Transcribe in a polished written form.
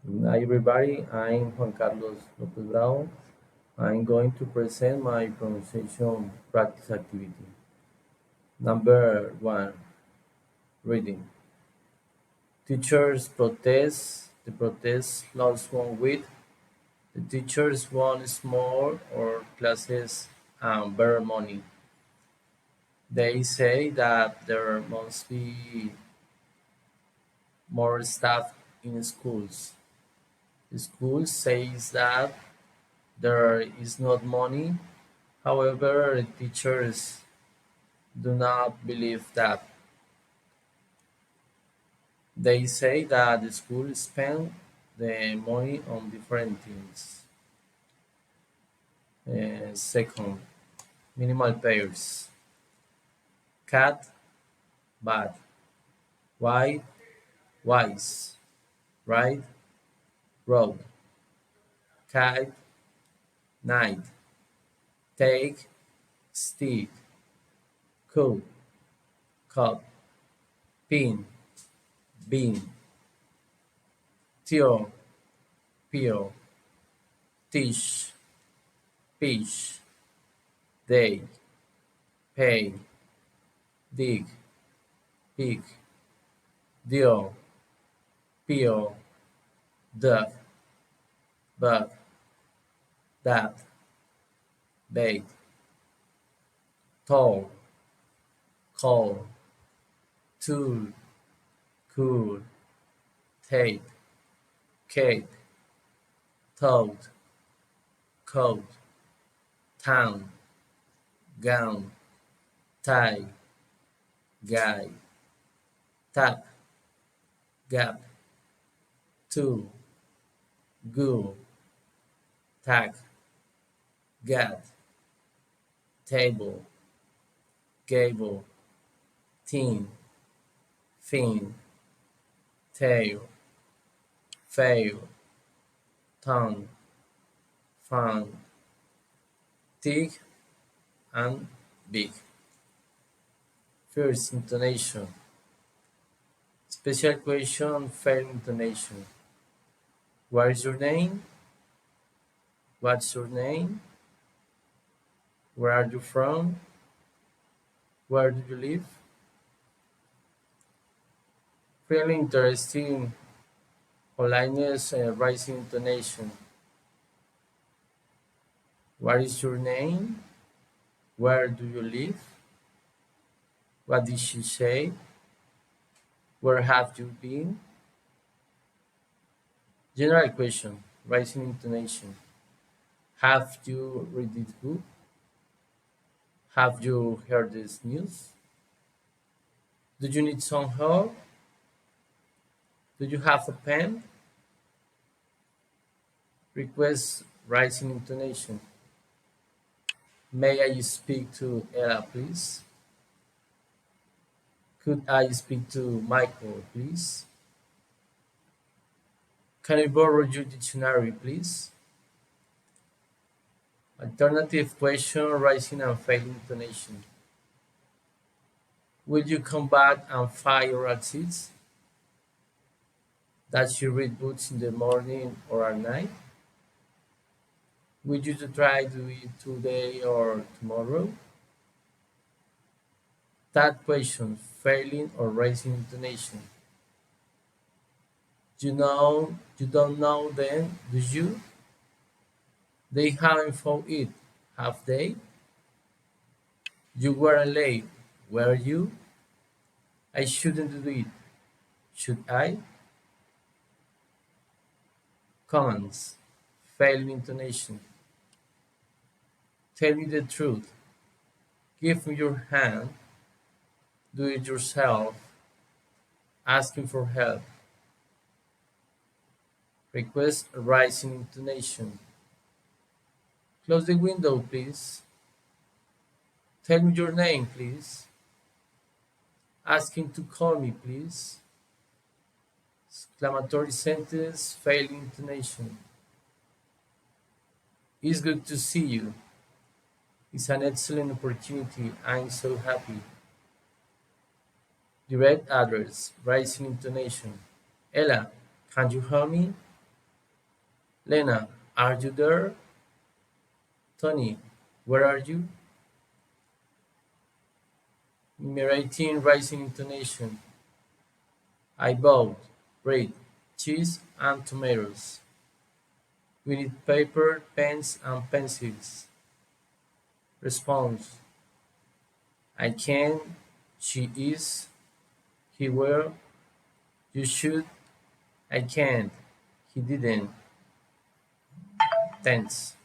Hi everybody, I'm Juan Carlos Lopez Bravo. I'm going to present my pronunciation practice activity. Number one, reading. Teachers protest. The protest lost one week. The teachers want small or classes and better money. They say that there must be more staff in schools. The school says that there is not money. However, teachers do not believe that. They say that the school spend the money on different things. Second, minimal pairs. Cat, bad. White, wise. Right, road. Kite, night. Take, stick. Cool, cup. Pin, bean. Tio, pio. Tish, fish. Day, pay. Dig, pig. Dio, pio. Duck, bug. Dat, bait. Tall, call. Tool, cool. Tape, cape. Toad, coat. Town, gown. Tie, guy. Tap, gap. Two, goo. Tack, gat. Table, gable. Teen, fin. Tail, fail. Tongue, fun. Thick and big. First intonation. Special question, fair intonation. What is your name? What's your name? Where are you from? Where do you live? Really interesting. Politeness and rising intonation. What is your name? Where do you live? What did she say? Where have you been? General question, rising intonation. Have you read this book? Have you heard this news? Do you need some help? Do you have a pen? Request rising intonation. May I speak to Ella, please? Could I speak to Michael, please? Can I borrow your dictionary, please? Alternative question, rising and failing intonation. Will you come back and find your exits? Does you read books in the morning or at night? Will you to try to it today or tomorrow? That question, failing or raising intonation. You don't know then, do you? They haven't found it, have they? You were late, were you? I shouldn't do it, should I? Commands, failing intonation. Tell me the truth. Give me your hand. Do it yourself. Asking for help. Request a rising intonation. Close the window, please. Tell me your name, please. Asking to call me, please. Exclamatory sentence, failing intonation. It's good to see you. It's an excellent opportunity. I'm so happy. Direct address, rising intonation. Ella, can you help me? Lena, are you there? Tony, where are you? Number 18, rising intonation. I bought bread, cheese, and tomatoes. We need paper, pens, and pencils. Response: I can, she is, he will, you should, I can't, he didn't. Tense.